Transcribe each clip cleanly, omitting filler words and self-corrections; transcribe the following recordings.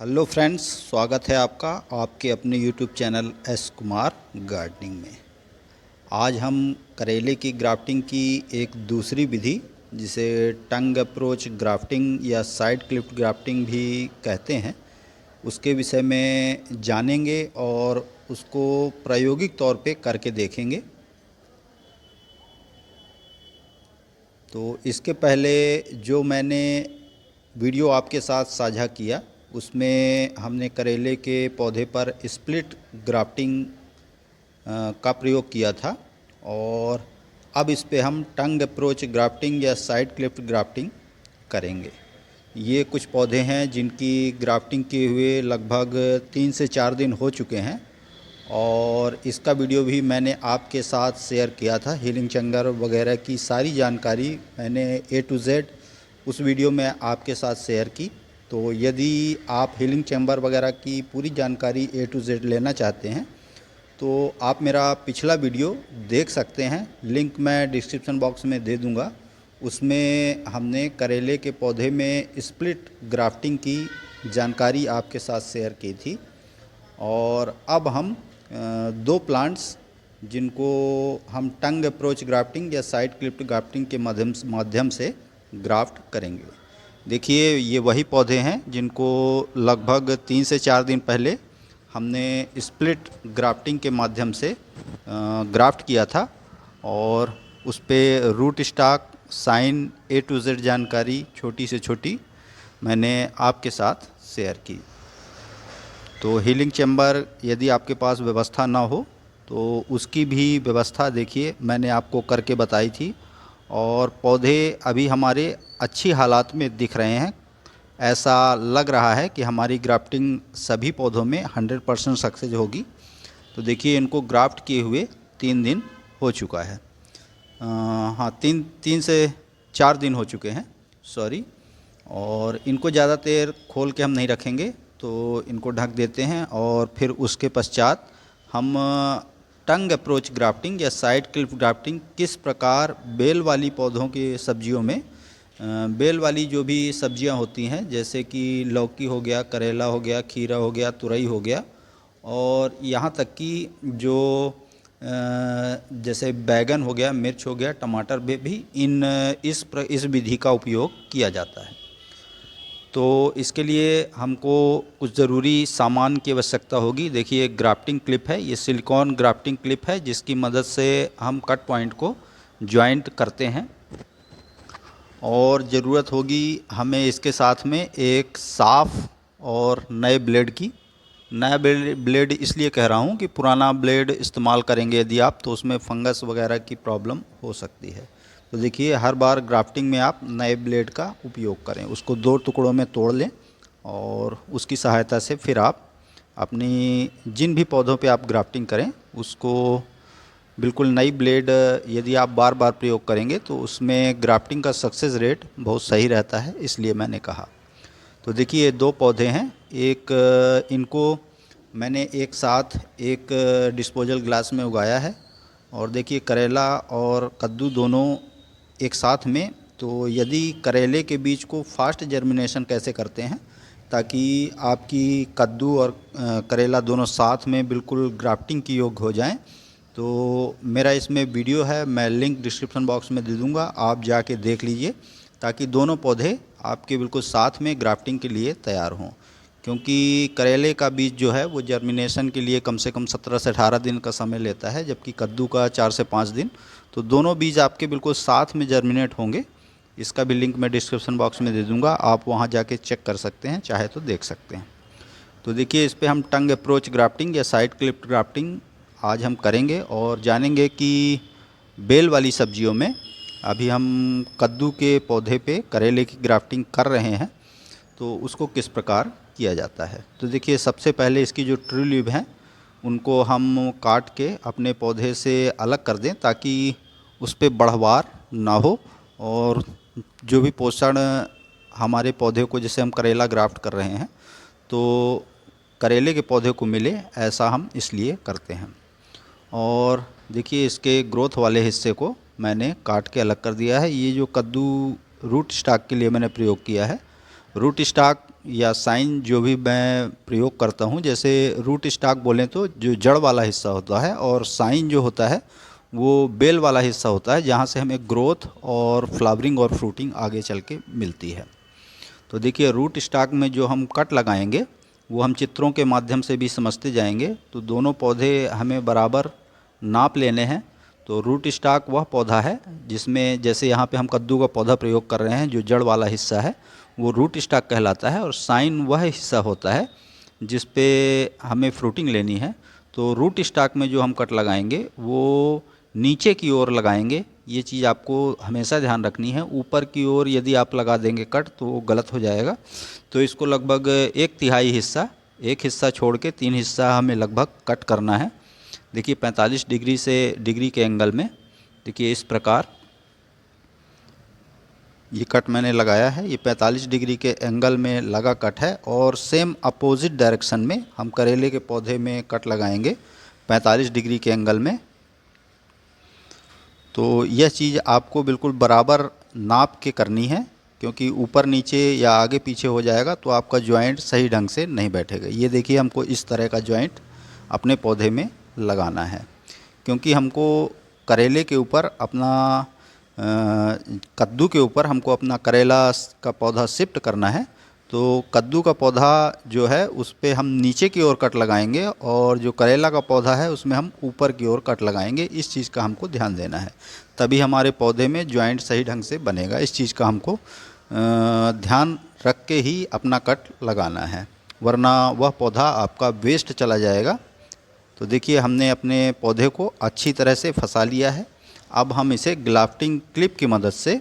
Hello friends, स्वागत है आपका आपके अपने YouTube channel S Kumar gardening में। आज हम करेले की ग्राफ्टिंग की एक दूसरी विधि, जिसे टंग अप्रोच ग्राफ्टिंग या साइड क्लिप्ड ग्राफ्टिंग भी कहते हैं, उसके विषय में जानेंगे और उसको प्रायोगिक तौर पे करके देखेंगे। तो इसके पहले जो मैंने वीडियो आपके साथ साझा किया, उसमें हमने करेले के पौधे पर स्प्लिट ग्राफ्टिंग का प्रयोग किया था और अब इस पे हम टंग अप्रोच ग्राफ्टिंग या साइड क्लिप्ड ग्राफ्टिंग करेंगे। ये कुछ पौधे हैं जिनकी ग्राफ्टिंग किए हुए लगभग 3 से 4 दिन हो चुके हैं और इसका वीडियो भी मैंने आपके साथ शेयर किया था। हीलिंग चैम्बर वगैरह की सारी जानकारी मैंने A to Z उस वीडियो में आपके साथ शेयर की। तो यदि आप हीलिंग चैम्बर वगैरह की पूरी जानकारी A to Z लेना चाहते हैं तो आप मेरा पिछला वीडियो देख सकते हैं, लिंक मैं डिस्क्रिप्शन बॉक्स में दे दूंगा। उसमें हमने करेले के पौधे में स्प्लिट ग्राफ्टिंग की जानकारी आपके साथ शेयर की थी। और अब हम दो प्लांट्स जिनको हम टंग अप्रोच ग्राफ्टिंग या साइड क्लिप्ड ग्राफ्टिंग के माध्यम से ग्राफ्ट करेंगे। देखिए, ये वही पौधे हैं जिनको लगभग 3 से 4 दिन पहले हमने स्प्लिट ग्राफ्टिंग के माध्यम से ग्राफ्ट किया था और उस पे root stock, sign, A to Z जानकारी छोटी से छोटी मैंने आपके साथ शेयर की। तो हीलिंग चैम्बर यदि आपके पास व्यवस्था ना हो तो उसकी भी व्यवस्था देखिए मैंने आपको करके बताई थी और पौधे अभी हमारे अच्छी हालात में दिख रहे हैं। ऐसा लग रहा है कि हमारी ग्राफ्टिंग सभी पौधों में 100% सक्सेस होगी। तो देखिए, इनको ग्राफ्ट किए हुए 3 दिन हो चुका है। हाँ, तीन से 4 दिन हो चुके हैं, सॉरी। और इनको ज़्यादा देर खोल के हम नहीं रखेंगे, तो इनको ढक देते हैं और फिर उसके पश्चात हम टंग अप्रोच ग्राफ्टिंग या साइड क्लिप ग्राफ्टिंग किस प्रकार बेल वाली पौधों के सब्जियों में बेल वाली जो भी सब्जियां होती हैं, जैसे कि लौकी हो गया, करेला हो गया, खीरा हो गया, तुरई हो गया और यहाँ तक कि जो जैसे बैगन हो गया, मिर्च हो गया, टमाटर में भी इस विधि का उपयोग किया जाता है। तो इसके लिए हमको कुछ ज़रूरी सामान की आवश्यकता होगी। देखिए, एक ग्राफ्टिंग क्लिप है, ये सिलिकॉन ग्राफ्टिंग क्लिप है जिसकी मदद से हम कट पॉइंट को जॉइंट करते हैं। और ज़रूरत होगी हमें इसके साथ में एक साफ़ और नए ब्लेड की। नया ब्लेड इसलिए कह रहा हूँ कि पुराना ब्लेड इस्तेमाल करेंगे यदि आप, तो उसमें फंगस वगैरह की प्रॉब्लम हो सकती है। तो देखिए, हर बार ग्राफ्टिंग में आप नए ब्लेड का उपयोग करें, उसको 2 टुकड़ों में तोड़ लें और उसकी सहायता से फिर आप अपनी जिन भी पौधों पे आप ग्राफ्टिंग करें उसको बिल्कुल नई ब्लेड यदि आप बार बार प्रयोग करेंगे तो उसमें ग्राफ्टिंग का सक्सेस रेट बहुत सही रहता है, इसलिए मैंने कहा। तो देखिए, 2 पौधे हैं। एक इनको मैंने एक साथ एक डिस्पोजल ग्लास में उगाया है और देखिए, करेला और कद्दू दोनों एक साथ में। तो यदि करेले के बीज को फास्ट जर्मिनेशन कैसे करते हैं ताकि आपकी कद्दू और करेला दोनों साथ में बिल्कुल ग्राफ्टिंग की योग्य हो जाएं, तो मेरा इसमें वीडियो है, मैं लिंक डिस्क्रिप्शन बॉक्स में दे दूंगा, आप जाके देख लीजिए ताकि दोनों पौधे आपके बिल्कुल साथ में ग्राफ्टिंग के लिए तैयार हों। क्योंकि करेले का बीज जो है वो जर्मिनेशन के लिए कम से कम 17 से 18 दिन का समय लेता है, जबकि कद्दू का 4 से 5 दिन। तो दोनों बीज आपके बिल्कुल साथ में जर्मिनेट होंगे। इसका भी लिंक मैं डिस्क्रिप्शन बॉक्स में दे दूँगा, आप वहाँ जाके चेक कर सकते हैं, चाहे तो देख सकते हैं। तो देखिए, इस पर हम टंग अप्रोच ग्राफ्टिंग या साइड क्लिप्ड ग्राफ्टिंग आज हम करेंगे और जानेंगे कि बेल वाली सब्जियों में अभी हम कद्दू के पौधे पे करेले की ग्राफ्टिंग कर रहे हैं, तो उसको किस प्रकार किया जाता है। तो देखिए, सबसे पहले इसकी जो ट्रू लीव हैं उनको हम काट के अपने पौधे से अलग कर दें ताकि उस पर बढ़वार ना हो और जो भी पोषण हमारे पौधे को, जैसे हम करेला ग्राफ्ट कर रहे हैं, तो करेले के पौधे को मिले, ऐसा हम इसलिए करते हैं। और देखिए, इसके ग्रोथ वाले हिस्से को मैंने काट के अलग कर दिया है। ये जो कद्दू रूट स्टॉक के लिए मैंने प्रयोग किया है, रूट स्टॉक या साइन जो भी मैं प्रयोग करता हूँ, जैसे रूट स्टॉक बोलें तो जो जड़ वाला हिस्सा होता है, और साइन जो होता है वो बेल वाला हिस्सा होता है, जहाँ से हमें ग्रोथ और फ्लावरिंग और फ्रूटिंग आगे चल के मिलती है। तो देखिए रूट स्टॉक में जो हम कट लगाएंगे वो हम चित्रों के माध्यम से भी समझते जाएंगे। तो दोनों पौधे हमें बराबर नाप लेने हैं। तो रूट स्टॉक वह पौधा है जिसमें, जैसे यहाँ पे हम कद्दू का पौधा प्रयोग कर रहे हैं, जो जड़ वाला हिस्सा है वो रूट स्टॉक कहलाता है, और साइन वह हिस्सा होता है जिस पे हमें फ्रूटिंग लेनी है। तो रूट स्टॉक में जो हम कट लगाएंगे वो नीचे की ओर लगाएंगे। ये चीज़ आपको हमेशा ध्यान रखनी है। ऊपर की ओर यदि आप लगा देंगे कट तो वो गलत हो जाएगा। तो इसको लगभग 1/3 हिस्सा, एक हिस्सा छोड़ के 3 हिस्सा हमें लगभग कट करना है। देखिए 45 डिग्री के एंगल में, देखिए इस प्रकार ये कट मैंने लगाया है। ये 45 डिग्री के एंगल में लगा कट है, और सेम अपोजिट डायरेक्शन में हम करेले के पौधे में कट लगाएंगे 45 डिग्री के एंगल में। तो यह चीज़ आपको बिल्कुल बराबर नाप के करनी है, क्योंकि ऊपर नीचे या आगे पीछे हो जाएगा तो आपका जॉइंट सही ढंग से नहीं बैठेगा। ये देखिए हमको इस तरह का जॉइंट अपने पौधे में लगाना है, क्योंकि हमको करेले के ऊपर अपना कद्दू के ऊपर हमको अपना करेला का पौधा शिफ्ट करना है। तो कद्दू का पौधा जो है उस पर हम नीचे की ओर कट लगाएंगे, और जो करेला का पौधा है उसमें हम ऊपर की ओर कट लगाएंगे। इस चीज़ का हमको ध्यान देना है, तभी हमारे पौधे में जॉइंट सही ढंग से बनेगा। इस चीज़ का हमको ध्यान रख के ही अपना कट लगाना है, वरना वह पौधा आपका वेस्ट चला जाएगा। तो देखिए हमने अपने पौधे को अच्छी तरह से फंसा लिया है। अब हम इसे ग्राफ्टिंग क्लिप की मदद से,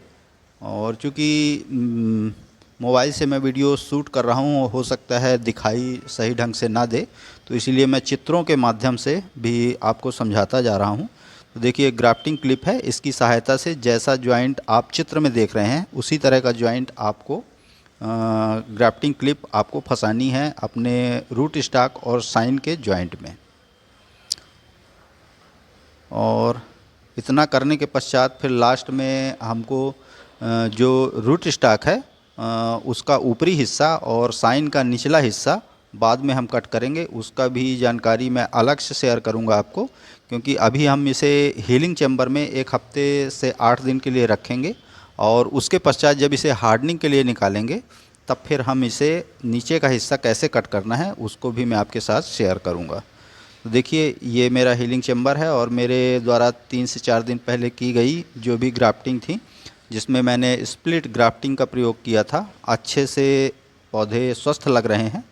और चूँकि मोबाइल से मैं वीडियो शूट कर रहा हूँ, हो सकता है दिखाई सही ढंग से ना दे, तो इसलिए मैं चित्रों के माध्यम से भी आपको समझाता जा रहा हूँ। तो देखिए ग्राफ्टिंग क्लिप है, इसकी सहायता से जैसा जॉइंट आप चित्र में देख रहे हैं उसी तरह का जॉइंट आपको ग्राफ्टिंग क्लिप आपको फंसानी है अपने रूट स्टॉक और साइन के जॉइंट में। और इतना करने के पश्चात फिर लास्ट में हमको जो रूट स्टॉक है उसका ऊपरी हिस्सा और साइन का निचला हिस्सा बाद में हम कट करेंगे। उसका भी जानकारी मैं अलग से शेयर करूंगा आपको, क्योंकि अभी हम इसे हीलिंग चैम्बर में 1 हफ्ते से 8 दिन के लिए रखेंगे, और उसके पश्चात जब इसे हार्डनिंग के लिए निकालेंगे तब फिर हम इसे नीचे का हिस्सा कैसे कट करना है उसको भी मैं आपके साथ शेयर करूँगा। तो देखिए ये मेरा हीलिंग चैम्बर है, और मेरे द्वारा 3 से 4 दिन पहले की गई जो भी ग्राफ्टिंग थी, जिसमें मैंने स्प्लिट ग्राफ्टिंग का प्रयोग किया था। अच्छे से पौधे स्वस्थ लग रहे हैं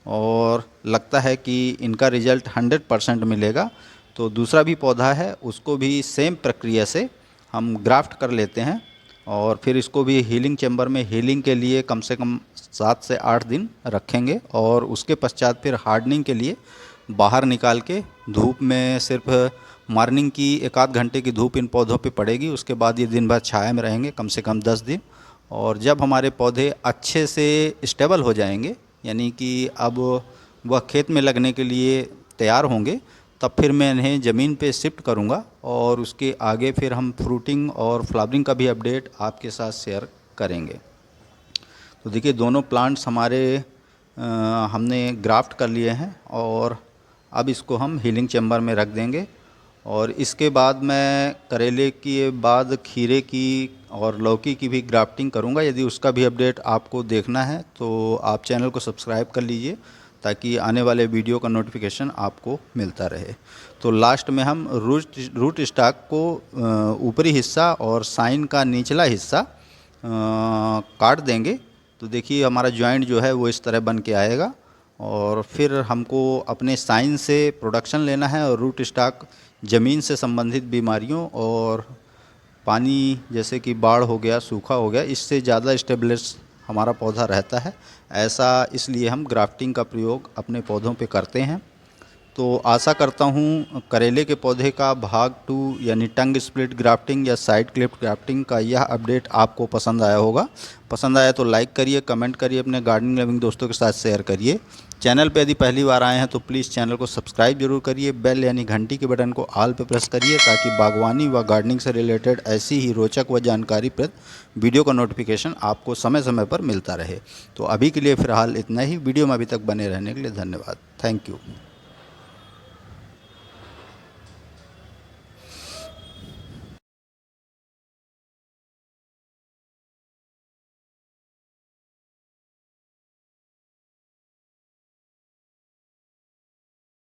और लगता है कि इनका रिज़ल्ट 100% मिलेगा। तो दूसरा भी पौधा है उसको भी सेम प्रक्रिया से हम ग्राफ्ट कर लेते हैं, और फिर इसको भी हीलिंग चैम्बर में हीलिंग के लिए कम से कम 7 से 8 दिन रखेंगे, और उसके पश्चात फिर हार्डनिंग के लिए बाहर निकाल के धूप में, सिर्फ मॉर्निंग की 1 आध घंटे की धूप इन पौधों पे पड़ेगी। उसके बाद ये दिन भर छाया में रहेंगे कम से कम 10 दिन। और जब हमारे पौधे अच्छे से स्टेबल हो जाएंगे, यानी कि अब वह खेत में लगने के लिए तैयार होंगे, तब फिर मैं इन्हें ज़मीन पे शिफ्ट करूँगा, और उसके आगे फिर हम फ्रूटिंग और फ्लावरिंग का भी अपडेट आपके साथ शेयर करेंगे। तो देखिए दोनों प्लांट्स हमारे हमने ग्राफ्ट कर लिए हैं, और अब इसको हम हीलिंग चैम्बर में रख देंगे। और इसके बाद मैं करेले के बाद खीरे की और लौकी की भी ग्राफ्टिंग करूंगा। यदि उसका भी अपडेट आपको देखना है तो आप चैनल को सब्सक्राइब कर लीजिए, ताकि आने वाले वीडियो का नोटिफिकेशन आपको मिलता रहे। तो लास्ट में हम रूट स्टॉक को ऊपरी हिस्सा और साइन का निचला हिस्सा काट देंगे। तो देखिए हमारा जॉइंट जो है वो इस तरह बन के आएगा, और फिर हमको अपने साइन से प्रोडक्शन लेना है, और रूट स्टॉक ज़मीन से संबंधित बीमारियों और पानी जैसे कि बाढ़ हो गया, सूखा हो गया, इससे ज़्यादा स्टेबलिश हमारा पौधा रहता है। ऐसा इसलिए हम ग्राफ्टिंग का प्रयोग अपने पौधों पे करते हैं। तो आशा करता हूँ करेले के पौधे का भाग 2 यानी टंग स्प्लिट ग्राफ्टिंग या साइड क्लिप ग्राफ्टिंग का यह अपडेट आपको पसंद आया होगा। पसंद आया तो लाइक करिए, कमेंट करिए, अपने गार्डनिंग लविंग दोस्तों के साथ शेयर करिए। चैनल पे यदि पहली बार आए हैं तो प्लीज़ चैनल को सब्सक्राइब जरूर करिए, बेल यानी घंटी के बटन को ऑल पे प्रेस करिए ताकि बागवानी व गार्डनिंग से रिलेटेड ऐसी ही रोचक व जानकारीप्रद वीडियो का नोटिफिकेशन आपको समय समय पर मिलता रहे। तो अभी के लिए फ़िलहाल इतना ही। वीडियो में अभी तक बने रहने के लिए धन्यवाद। Thank you.